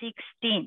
16,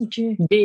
جی جی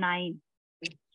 9,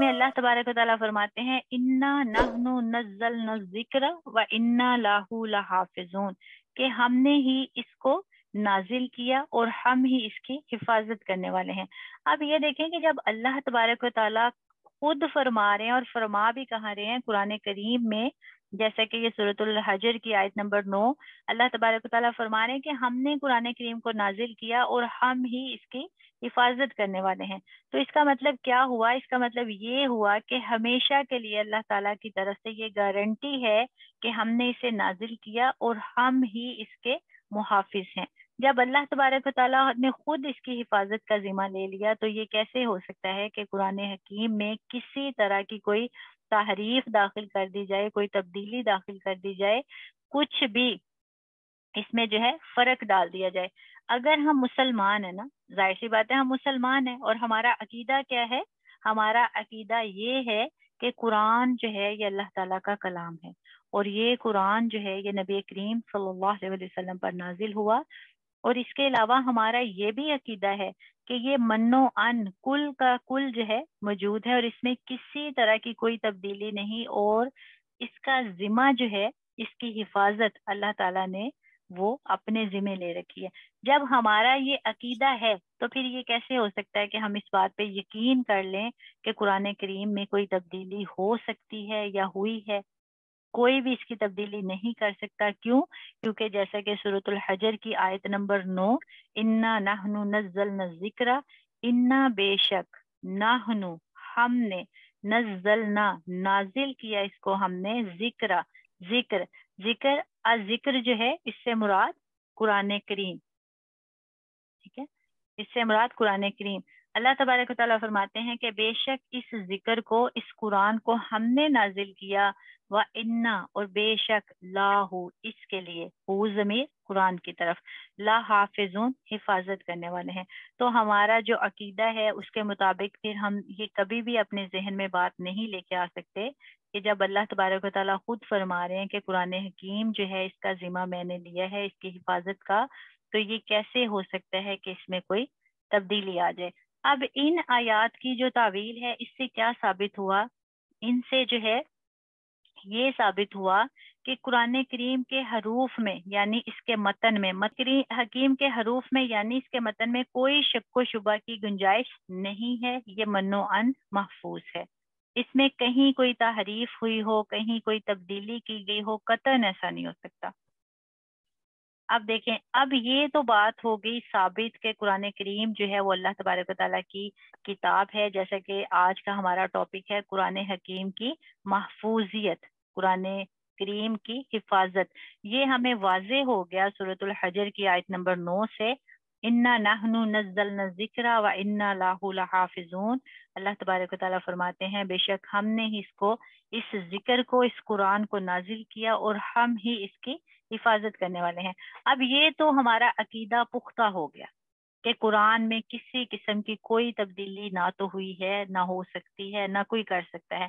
اس میں اللہ تبارک و تعالیٰ فرماتے ہیں انا نحنو نزلنا الذکر و انا لہو لحافظون، کہ ہم نے ہی اس کو نازل کیا اور ہم ہی اس کی حفاظت کرنے والے ہیں۔ اب یہ دیکھیں کہ جب اللہ تبارک و تعالیٰ خود فرما رہے ہیں اور فرما بھی کہا رہے ہیں قرآن کریم میں، جیسا کہ یہ سورۃ الحجر کی آیت نمبر 9، اللہ تبارک و تعالیٰ فرما رہے ہیں کہ ہم نے قرآن کریم کو نازل کیا اور ہم ہی اس کی حفاظت کرنے والے ہیں۔ تو اس کا مطلب کیا ہوا؟ اس کا مطلب یہ ہوا کہ ہمیشہ کے لیے اللہ تعالیٰ کی طرف سے یہ گارنٹی ہے کہ ہم نے اسے نازل کیا اور ہم ہی اس کے محافظ ہیں۔ جب اللہ تبارک و تعالیٰ نے خود اس کی حفاظت کا ذمہ لے لیا تو یہ کیسے ہو سکتا ہے کہ قرآن حکیم میں کسی طرح کی کوئی تحریف داخل کر دی جائے، کوئی تبدیلی داخل کر دی جائے، کچھ بھی اس میں جو ہے فرق ڈال دیا جائے۔ اگر ہم مسلمان ہیں نا، ظاہر سی بات ہے ہم مسلمان ہیں، اور ہمارا عقیدہ کیا ہے؟ ہمارا عقیدہ یہ ہے کہ قرآن جو ہے یہ اللہ تعالیٰ کا کلام ہے، اور یہ قرآن جو ہے یہ نبی کریم صلی اللہ علیہ وسلم پر نازل ہوا۔ اور اس کے علاوہ ہمارا یہ بھی عقیدہ ہے کہ یہ من و ان کل کا کل جو ہے موجود ہے، اور اس میں کسی طرح کی کوئی تبدیلی نہیں، اور اس کا ذمہ جو ہے، اس کی حفاظت اللہ تعالیٰ نے وہ اپنے ذمہ لے رکھی ہے۔ جب ہمارا یہ عقیدہ ہے تو پھر یہ کیسے ہو سکتا ہے کہ ہم اس بات پہ یقین کر لیں کہ قرآن کریم میں کوئی تبدیلی ہو سکتی ہے یا ہوئی ہے؟ کوئی بھی اس کی تبدیلی نہیں کر سکتا۔ کیوں؟ کیونکہ جیسا کہ سورۃ الحجر کی آیت نمبر 9، انا نحنو نزلنا الذکر، انا بے شک، نحنو ہم نے، نزلنا نازل کیا اس کو ہم نے، ذکر ذکر ذکر جو ہے اس سے مراد قرآن کریم، ٹھیک ہے، اس سے مراد قرآن کریم۔ اللہ تبارک و تعالیٰ فرماتے ہیں کہ بے شک اس ذکر کو، اس قرآن کو ہم نے نازل کیا، وَإِنَّا اور بے شک، لاہو اس کے لیے، ہو ضمیر قرآن کی طرف، لا حافظون حفاظت کرنے والے ہیں۔ تو ہمارا جو عقیدہ ہے اس کے مطابق پھر ہم یہ کبھی بھی اپنے ذہن میں بات نہیں لے کے آ سکتے کہ جب اللہ تبارک و تعالیٰ خود فرما رہے ہیں کہ قرآن حکیم جو ہے اس کا ذمہ میں نے لیا ہے، اس کی حفاظت کا، تو یہ کیسے ہو سکتا ہے کہ اس میں کوئی تبدیلی آ جائے؟ اب ان آیات کی جو تعویل ہے، اس سے کیا ثابت ہوا؟ ان سے جو ہے یہ ثابت ہوا کہ قرآن کریم کے حروف میں، یعنی اس کے متن میں، حکیم کے حروف میں یعنی اس کے متن میں کوئی شک و شبہ کی گنجائش نہیں ہے، یہ من و ان محفوظ ہے۔ اس میں کہیں کوئی تحریف ہوئی ہو، کہیں کوئی تبدیلی کی گئی ہو، قطعاً ایسا نہیں ہو سکتا۔ اب دیکھیں، اب یہ تو بات ہو گئی ثابت کہ قرآن کریم جو ہے وہ اللہ تبارک و تعالیٰ کی کتاب ہے، جیسا کہ آج کا ہمارا ٹاپک ہے قرآن حکیم کی محفوظیت، قرآن کریم کی حفاظت۔ یہ ہمیں واضح ہو گیا سورۃ الحجر کی آیت نمبر 9 سے، انا نحنو نزلنا الذکر و انا لہ لحافظون۔ اللہ تبارک و تعالیٰ فرماتے ہیں بے شک ہم نے ہی اس ذکر کو، اس قرآن کو نازل کیا اور ہم ہی اس کی حفاظت کرنے والے ہیں۔ اب یہ تو ہمارا عقیدہ پختہ ہو گیا کہ قرآن میں کسی قسم کی کوئی تبدیلی نہ تو ہوئی ہے، نہ ہو سکتی ہے، نہ کوئی کر سکتا ہے۔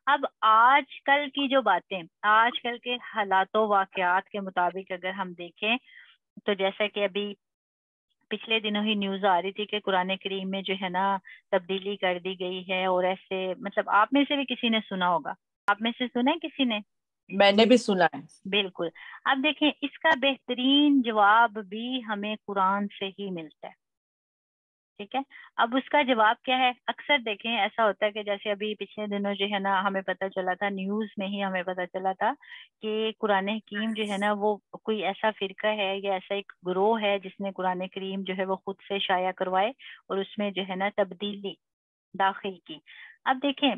اب آج کل کی جو باتیں، آج کل کے حالات و واقعات کے مطابق اگر ہم دیکھیں تو جیسا کہ ابھی پچھلے دنوں ہی نیوز آ رہی تھی کہ قرآن کریم میں جو ہے نا تبدیلی کر دی گئی ہے، اور ایسے مطلب آپ میں سے بھی کسی نے سنا ہوگا، آپ میں سے سنا ہے کسی نے؟ میں نے بھی سنا ہے۔ بالکل۔ اب دیکھیں، اس کا بہترین جواب بھی ہمیں قرآن سے ہی ملتا ہے، ٹھیک ہے۔ اب اس کا جواب کیا ہے؟ اکثر دیکھیں ایسا ہوتا ہے کہ جیسے ابھی پچھلے دنوں جو ہے نا ہمیں پتہ چلا تھا، نیوز میں ہی ہمیں پتہ چلا تھا کہ قرآن حکیم جو ہے نا وہ کوئی ایسا فرقہ ہے یا ایسا ایک گروہ ہے جس نے قرآن کریم جو ہے وہ خود سے شائع کروائے اور اس میں جو ہے نا تبدیلی داخل کی۔ اب دیکھیں،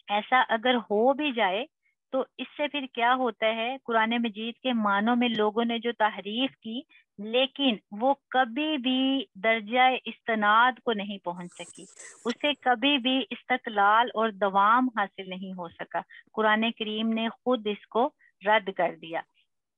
ایسا اگر ہو بھی جائے تو اس سے پھر کیا ہوتا ہے؟ قرآن مجید کے معنوں میں لوگوں نے جو تحریف کی، لیکن وہ کبھی بھی درجہ استناد کو نہیں پہنچ سکی، اسے کبھی بھی استقلال اور دوام حاصل نہیں ہو سکا۔ قرآن کریم نے خود اس کو رد کر دیا۔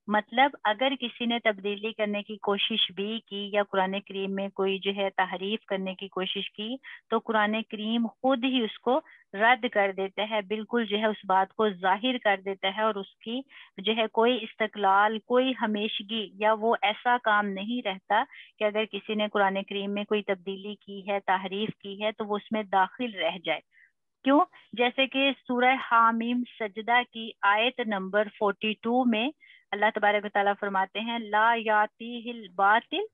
مطلب اگر کسی نے تبدیلی کرنے کی کوشش بھی کی یا قرآن کریم میں کوئی جو ہے تحریف کرنے کی کوشش کی تو قرآن کریم خود ہی اس کو رد کر دیتا ہے، بالکل جو ہے اس بات کو ظاہر کر دیتا ہے، اور اس کی جو ہے کوئی استقلال، کوئی ہمیشگی یا وہ ایسا کام نہیں رہتا کہ اگر کسی نے قرآن کریم میں کوئی تبدیلی کی ہے، تحریف کی ہے تو وہ اس میں داخل رہ جائے۔ کیوں؟ جیسے کہ سورہ حامیم سجدہ کی آیت نمبر 42 میں اللہ تبارک و تعالیٰ فرماتے ہیں لا یاتیہ الباطل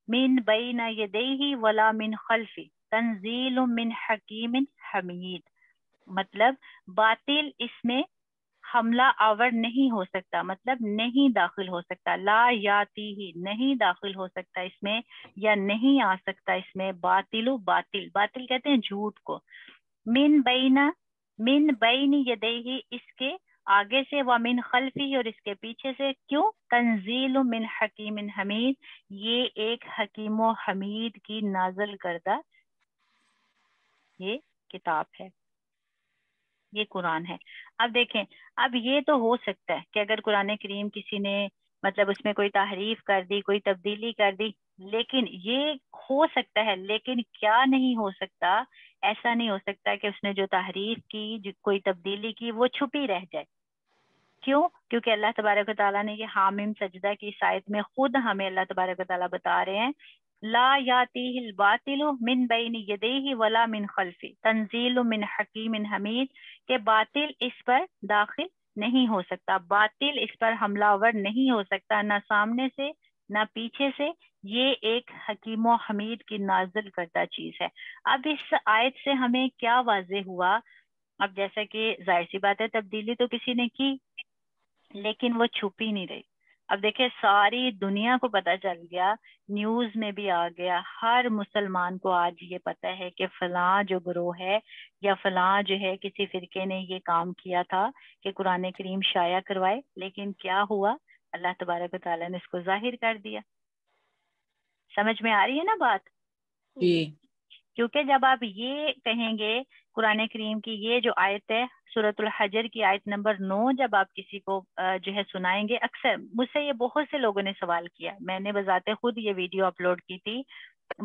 من بین یدیہ ولا من خلفہ تنزیل من حکیم حمید. مطلب باطل اس میں حملہ آور نہیں ہو سکتا، مطلب نہیں داخل ہو سکتا. لا یاتی ہی نہیں داخل ہو سکتا اس میں، یا نہیں آ سکتا اس میں. باطل باطل کہتے ہیں جھوٹ کو. من بین یدیہ اس کے آگے سے، ومن خلفی اور اس کے پیچھے سے. کیوں؟ تنزیل من حکیم حمید، یہ ایک حکیم و حمید کی نازل کردہ یہ کتاب ہے، یہ قرآن ہے. اب دیکھیں، اب یہ تو ہو سکتا ہے کہ اگر قرآن کریم کسی نے مطلب اس میں کوئی تحریف کر دی، کوئی تبدیلی کر دی، لیکن یہ ہو سکتا ہے. لیکن کیا نہیں ہو سکتا؟ ایسا نہیں ہو سکتا کہ اس نے جو تحریف کی، کوئی تبدیلی کی، وہ چھپی رہ جائے. کیوں؟ کیونکہ اللہ تبارک و تعالیٰ نے یہ حامیم سجدہ کی آیت میں خود ہمیں اللہ تبارک و تعالیٰ بتا رہے ہیں لا یاتیہ الباطل من بین یدیہ ولا من خلفہ تنزیل من حکیم حمید، کہ باطل اس پر داخل نہیں ہو سکتا، باطل اس پر حملہ آور نہیں ہو سکتا، نہ سامنے سے نہ پیچھے سے. یہ ایک حکیم و حمید کی نازل کردہ چیز ہے. اب اس آیت سے ہمیں کیا واضح ہوا؟ اب جیسا کہ ظاہر سی بات ہے تبدیلی تو کسی نے کی، لیکن وہ چھپی نہیں رہی. اب دیکھیں ساری دنیا کو پتہ چل گیا، نیوز میں بھی آ گیا، ہر مسلمان کو آج یہ پتہ ہے کہ فلاں جو گروہ ہے یا فلاں جو ہے کسی فرقے نے یہ کام کیا تھا کہ قرآن کریم شائع کروائے. لیکن کیا ہوا؟ اللہ تبارک و تعالیٰ نے اس کو ظاہر کر دیا. سمجھ میں آ رہی ہے نا بات؟ جی. کیونکہ جب آپ یہ کہیں گے قرآن کریم کی یہ جو آیت ہے سورۃ الحجر کی آیت نمبر 9، جب آپ کسی کو جو ہے سنائیں گے، اکثر مجھ سے یہ بہت سے لوگوں نے سوال کیا، میں نے بذات خود یہ ویڈیو اپلوڈ کی تھی،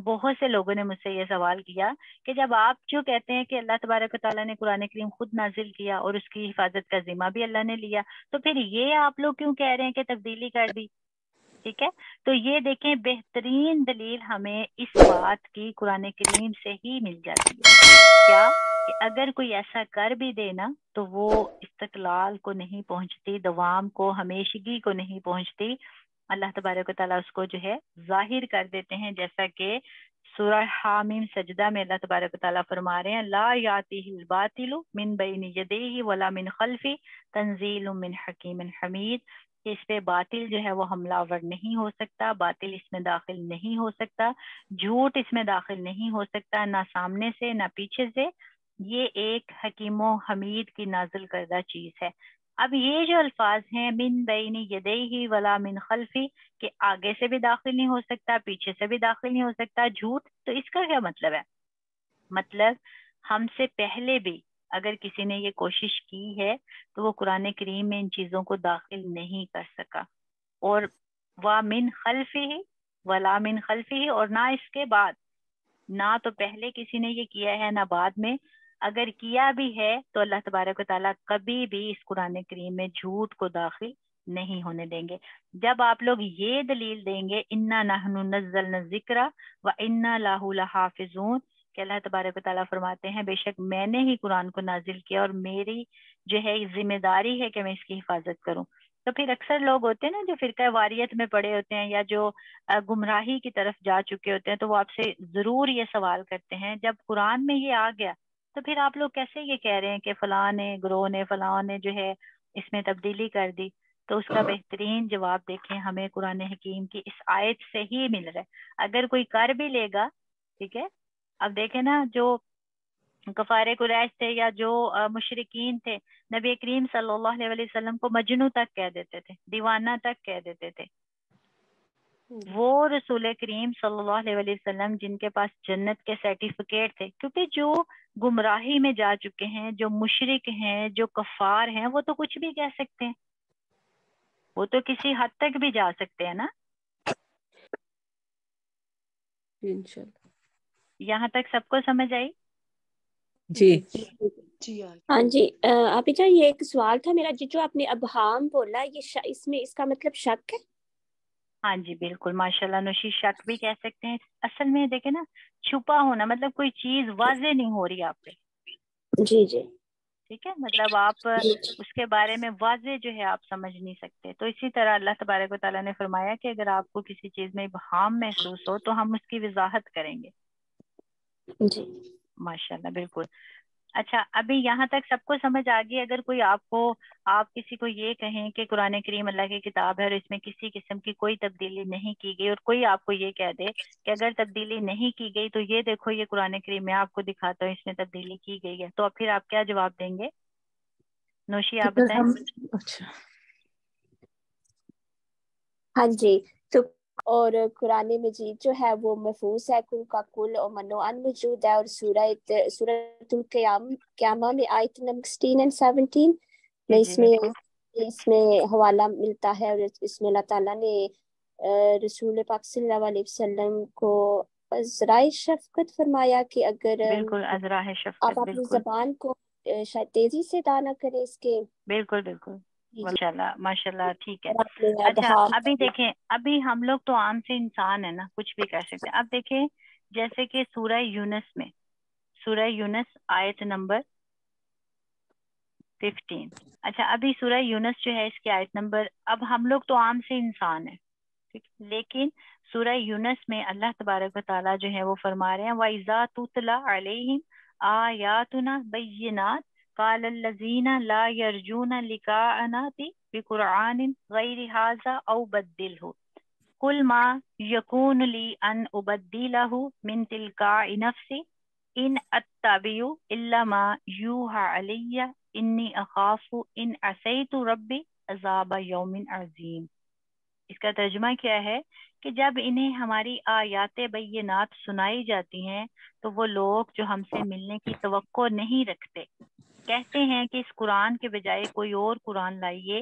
بہت سے لوگوں نے مجھ سے یہ سوال کیا کہ جب آپ جو کہتے ہیں کہ اللہ تبارک و تعالیٰ نے قرآن کریم خود نازل کیا اور اس کی حفاظت کا ذمہ بھی اللہ نے لیا، تو پھر یہ آپ لوگ کیوں کہہ رہے ہیں کہ تبدیلی کر دی؟ ٹھیک ہے، تو یہ دیکھیں بہترین دلیل ہمیں اس بات کی قرآن کریم سے ہی مل جاتی ہے. کیا؟ کہ اگر کوئی ایسا کر بھی دے نا تو وہ استقلال کو نہیں پہنچتی، دوام کو، ہمیشگی کو نہیں پہنچتی. اللہ تبارک و تعالیٰ اس کو جو ہے ظاہر کر دیتے ہیں، جیسا کہ سورہ حامیم سجدہ میں اللہ تبارک و تعالیٰ فرما رہے ہیں لا یاتیہ الباطل من بین یدیہ ولا من خلفہ تنزیل من حکیم حمید. اس پہ باطل جو ہے وہ حملہ آور نہیں ہو سکتا، باطل اس میں داخل نہیں ہو سکتا، جھوٹ اس میں داخل نہیں ہو سکتا، نہ سامنے سے نہ پیچھے سے. یہ ایک حکیم و حمید کی نازل کردہ چیز ہے. اب یہ جو الفاظ ہیں من بین یدیہ ولا من خلفہ، کہ آگے سے بھی داخل نہیں ہو سکتا، پیچھے سے بھی داخل نہیں ہو سکتا، جھوٹ، تو اس کا کیا مطلب ہے؟ مطلب ہم سے پہلے بھی اگر کسی نے یہ کوشش کی ہے تو وہ قرآن کریم میں ان چیزوں کو داخل نہیں کر سکا. اور وَمِنْ خَلْفِهِ وَلَا مِنْ خَلْفِهِ، اور نہ اس کے بعد، نہ تو پہلے کسی نے یہ کیا ہے نہ بعد میں. اگر کیا بھی ہے تو اللہ تبارک و تعالیٰ کبھی بھی اس قرآن کریم میں جھوٹ کو داخل نہیں ہونے دیں گے. جب آپ لوگ یہ دلیل دیں گے اِنَّا نَحْنُ نَزَّلْنَا الذِّكْرَ وَإِنَّا لَهُ لَحَافِظُونَ، کہ اللہ تبارک و تعالیٰ فرماتے ہیں بے شک میں نے ہی قرآن کو نازل کیا اور میری جو ہے ذمہ داری ہے کہ میں اس کی حفاظت کروں. تو پھر اکثر لوگ ہوتے ہیں نا جو فرقہ واریت میں پڑے ہوتے ہیں یا جو گمراہی کی طرف جا چکے ہوتے ہیں، تو وہ آپ سے ضرور یہ سوال کرتے ہیں جب قرآن میں یہ آ گیا تو پھر آپ لوگ کیسے یہ کہہ رہے ہیں کہ فلاں نے، گروہ نے، فلاں نے جو ہے اس میں تبدیلی کر دی؟ تو اس کا بہترین جواب دیکھیں ہمیں قرآن حکیم کی اس آیت سے ہی مل رہا ہے. اگر کوئی کر بھی لے گا، ٹھیک ہے، اب دیکھیں نا جو کفار قریش تھے یا جو مشرکین تھے، نبی کریم صلی اللہ علیہ وسلم کو مجنوں تک کہہ دیتے تھے، دیوانہ تک کہہ دیتے تھے. وہ رسول کریم صلی اللہ علیہ وسلم جن کے پاس جنت کے سرٹیفکیٹ تھے، کیونکہ جو گمراہی میں جا چکے ہیں، جو مشرک ہیں، جو کفار ہیں، وہ تو کچھ بھی کہہ سکتے ہیں، وہ تو کسی حد تک بھی جا سکتے ہیں نا. انشاءاللہ. یہاں تک سب کو سمجھ آئی؟ جی جی ہاں جی. آپ جان یہ ایک سوال تھا میرا، جو آپ نے ابہام بولا، یہ اس میں اس کا مطلب شک ہے؟ ہاں جی بالکل، ماشاءاللہ نوشی، شک بھی کہہ سکتے ہیں. اصل میں دیکھیں نا، چھپا ہونا مطلب کوئی چیز واضح نہیں ہو رہی آپ پہ، جی جی ٹھیک ہے، مطلب آپ اس کے بارے میں واضح جو ہے آپ سمجھ نہیں سکتے. تو اسی طرح اللہ تبارک و تعالیٰ نے فرمایا کہ اگر آپ کو کسی چیز میں ابہام محسوس ہو تو ہم اس کی وضاحت کریں گے. جی ماشاء اللہ، بالکل. اچھا، ابھی یہاں تک سب کو سمجھ آ گئی؟ اگر کوئی آپ کسی کو یہ کہیں کہ قرآن کریم اللہ کی کتاب ہے اور اس میں کسی قسم کی کوئی تبدیلی نہیں کی گئی، اور کوئی آپ کو یہ کہہ دے کہ اگر تبدیلی نہیں کی گئی تو یہ دیکھو یہ قرآن کریم میں آپ کو دکھاتا ہوں اس میں تبدیلی کی گئی ہے، تو پھر آپ کیا جواب دیں گے؟ نوشی آپ اگر بتائیں. ہم اچھا ہاں جی. تو اور قرآن مجید جو ہے وہ محفوظ ہے، کل کا کل اور منوعن موجود ہے. اور سورۃ القیامہ میں آیت نمبر 16 اور 17 میں جی بالکل. اس میں حوالہ ملتا ہے. اور اس میں اللہ تعالیٰ نے رسول پاک صلی اللہ علیہ وسلم کو ذرائع شفقت فرمایا کہ اگر بالکل ازراہ آپ شفقت، اپنی بالکل زبان کو شاید تیزی سے ادا نہ کریں اس کے. بالکل بالکل. جی جی. ماشاء اللہ ماشاء اللہ، ٹھیک ہے. اور اپنے اچھا ابہام ابھی دیکھیں، ابھی ہم لوگ تو عام سے انسان ہیں نا، کچھ بھی کر سکتے ہیں. اب دیکھیں جیسے کہ سورہ یونس میں، سورہ یونس آیت نمبر 15. اچھا ابھی سورہ یونس جو ہے اس کی آیت نمبر، اب ہم لوگ تو عام سے انسان ہیں، ٹھیک، لیکن سورہ یونس میں اللہ تبارک و تعالیٰ جو ہے وہ فرما رہے ہیں وَإِذَا تُتْلَى عَلَيْهِمْ آيَاتُنَا بَيِّنَاتٍ قَالَ الَّذِينَ لَا يَرْجُونَ لِقَاءَنَا بِقُرْآنٍ غَيْرِ هَذَا أَوْ بَدِّلْهُ قُلْ مَا يَكُونُ لِي أَنْ أُبَدِّلَهُ مِنْ تِلْقَاءِ نَفْسِي إِنْ أَتَّبِعُ إِلَّا مَا يُوحَى عَلَيَّ إِنِّي أَخَافُ إِنْ عَصَيْتُ رَبِّي عَذَابَ يَوْمٍ عَظِيمٍ. اس کا ترجمہ کیا ہے کہ جب انہیں ہماری آیات بینات سنائی جاتی ہیں تو وہ لوگ جو ہم سے ملنے کی توقع نہیں رکھتے کہتے ہیں کہ اس قرآن کے بجائے کوئی اور قرآن لائیے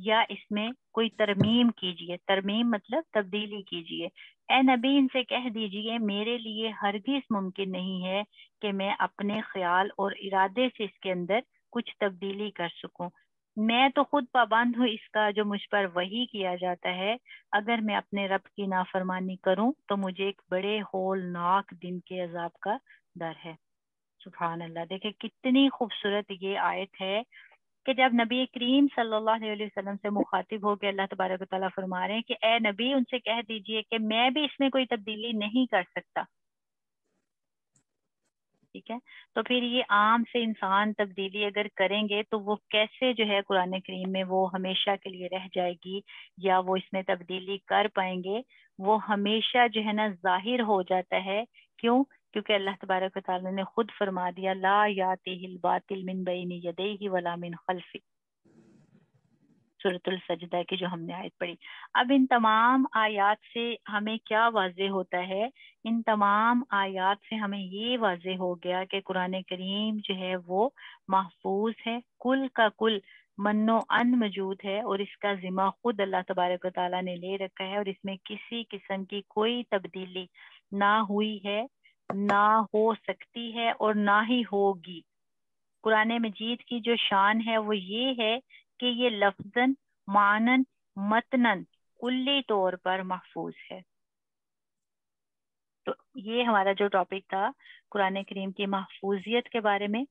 یا اس میں کوئی ترمیم کیجیے. ترمیم مطلب تبدیلی کیجیے. اے نبی ان سے کہہ دیجیے میرے لیے ہرگز ممکن نہیں ہے کہ میں اپنے خیال اور ارادے سے اس کے اندر کچھ تبدیلی کر سکوں. میں تو خود پابند ہوں اس کا جو مجھ پر وحی کیا جاتا ہے. اگر میں اپنے رب کی نافرمانی کروں تو مجھے ایک بڑے ہولناک دن کے عذاب کا ڈر ہے. سبحان اللہ. دیکھیں کتنی خوبصورت یہ آیت ہے کہ جب نبی کریم صلی اللہ علیہ وسلم سے مخاطب ہو کے اللہ تبارک و تعالیٰ فرما رہے ہیں کہ اے نبی ان سے کہہ دیجئے کہ میں بھی اس میں کوئی تبدیلی نہیں کر سکتا. ٹھیک ہے، تو پھر یہ عام سے انسان تبدیلی اگر کریں گے تو وہ کیسے جو ہے قرآن کریم میں وہ ہمیشہ کے لیے رہ جائے گی یا وہ اس میں تبدیلی کر پائیں گے؟ وہ ہمیشہ جو ہے نا ظاہر ہو جاتا ہے. کیوں؟ کیونکہ اللہ تبارک و تعالیٰ نے خود فرما دیا لا یاتیہ الباطل من بین یدیہ ولا من خلفہ، سورۃ السجدہ کی جو ہم نے آیت پڑھی. اب ان تمام آیات سے ہمیں کیا واضح ہوتا ہے؟ ان تمام آیات سے ہمیں یہ واضح ہو گیا کہ قرآن کریم جو ہے وہ محفوظ ہے، کل کا کل منو ان موجود ہے، اور اس کا ذمہ خود اللہ تبارک و تعالیٰ نے لے رکھا ہے، اور اس میں کسی قسم کی کوئی تبدیلی نہ ہوئی ہے، نہ ہو سکتی ہے، اور نہ ہی ہوگی. قرآن مجید کی جو شان ہے وہ یہ ہے کہ یہ لفظاً، معنن، متنن کلی طور پر محفوظ ہے. تو یہ ہمارا جو ٹاپک تھا قرآن کریم کی محفوظیت کے بارے میں.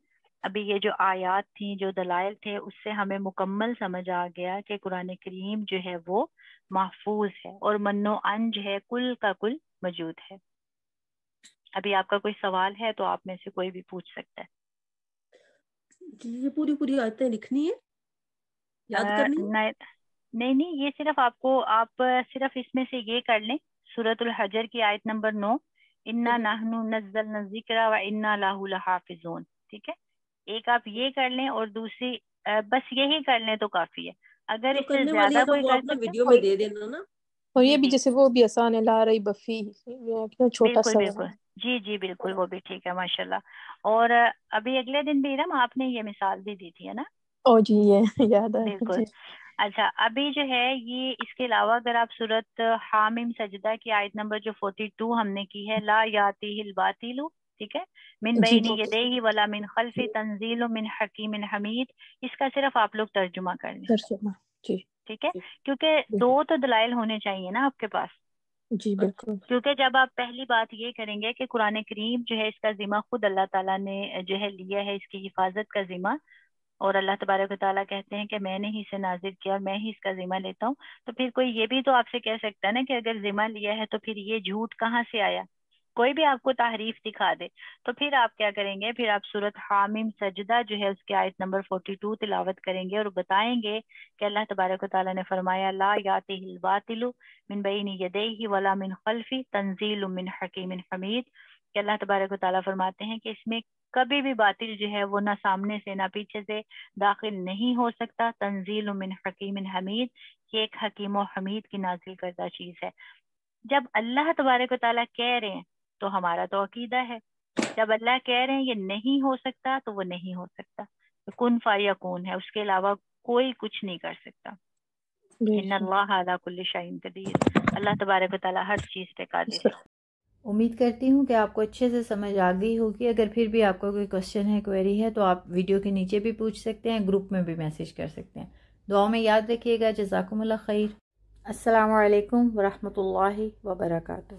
ابھی یہ جو آیات تھیں، جو دلائل تھے، اس سے ہمیں مکمل سمجھ آ گیا کہ قرآن کریم جو ہے وہ محفوظ ہے اور منو ان جو ہے کل کا کل موجود ہے. ابھی آپ کا کوئی سوال ہے تو آپ میں سے کوئی بھی پوچھ سکتا ہے. جی یہ پوری آیتیں لکھنی ہے، یاد کرنی ہے؟ نہیں، یہ صرف آپ صرف اس میں سے یہ کر لیں سورۃ الحجر کی آیت نمبر 9 انا نحن نزلنا الذکر و انا لہ لحافظون. ٹھیک ہے، ایک آپ یہ کر لیں اور دوسری بس یہی کر لیں تو کافی ہے. اگر جو اس سے کرنے والی ہے زیادہ نا کوئی وہ کر اپنا سکتے ویڈیو میں دے دینا نا. اور جی یہ بھی جی جیسے وہ بھی آسان ہے، لا رہی بفی، چھوٹا بالکل سا بالکل. جی بالکل، وہ بھی ٹھیک ہے ماشاء اللہ. اور ابھی اگلے دن بھی نا آپ نے یہ مثال بھی دی تھی ہے نا؟ او جی یہ یاد ہے بالکل. جی. اچھا ابھی جو ہے یہ اس کے علاوہ اگر آپ سورۃ حامیم سجدہ کی آیت نمبر جو 42 ہم نے کی ہے لا یاتیہ الباطل، ٹھیک ہے، من جی بین جی یدیہ ولا من خلفہ تنزیل من حکیم حمید. اس کا صرف آپ لوگ ترجمہ کر لیں، ترجمہ. جی ٹھیک ہے، کیونکہ دو تو دلائل ہونے چاہیے نا آپ کے پاس. جی بالکل. کیونکہ جب آپ پہلی بات یہ کریں گے کہ قرآن کریم جو ہے اس کا ذمہ خود اللہ تعالیٰ نے جو ہے لیا ہے، اس کی حفاظت کا ذمہ، اور اللہ تبارک و تعالیٰ کہتے ہیں کہ میں نے ہی اسے نازل کیا اور میں ہی اس کا ذمہ لیتا ہوں، تو پھر کوئی یہ بھی تو آپ سے کہہ سکتا ہے نا کہ اگر ذمہ لیا ہے تو پھر یہ جھوٹ کہاں سے آیا؟ کوئی بھی آپ کو تحریف دکھا دے تو پھر آپ کیا کریں گے؟ پھر آپ سورۃ حامیم سجدہ جو ہے اس کی آیت نمبر 42 تلاوت کریں گے اور بتائیں گے کہ اللہ تبارک و تعالیٰ نے فرمایا لا یاتہ الباطل من بین یدیہ ولا من خلفہ تنزیل من حکیم حمید، کہ اللہ تبارک و تعالیٰ فرماتے ہیں کہ اس میں کبھی بھی باطل جو ہے وہ نہ سامنے سے نہ پیچھے سے داخل نہیں ہو سکتا، تنزیل من حکیم حمید، یہ ایک حکیم و حمید کی نازل کردہ چیز ہے۔ جب اللہ تبارک و تعالیٰ کہہ رہے ہیں تو ہمارا تو عقیدہ ہے، جب اللہ کہہ رہے ہیں یہ نہیں ہو سکتا تو وہ نہیں ہو سکتا، کن فیکون ہے، اس کے علاوہ کوئی کچھ نہیں کر سکتا۔ ان اللہ علی کل شیء قدیر، اللہ تبارک و تعالیٰ ہر چیز پہ قادر ہے۔ امید کرتی ہوں کہ آپ کو اچھے سے سمجھ آ گئی ہوگی۔ اگر پھر بھی آپ کو کوئی کوشچن ہے، کوئری ہے، تو آپ ویڈیو کے نیچے بھی پوچھ سکتے ہیں، گروپ میں بھی میسج کر سکتے ہیں۔ دعاؤں میں یاد رکھیے گا۔ جزاکم اللہ خیر۔ السلام علیکم ورحمۃ اللہ وبرکاتہ۔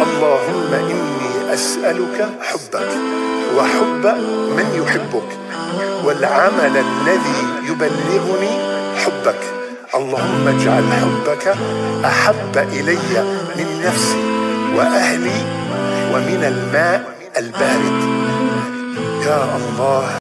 اللهم إني أسألك حبك وحب من يحبك والعمل الذي يبلغني حبك، اللهم اجعل حبك أحب إلي من نفسي وأهلي ومن الماء البارد، يا الله۔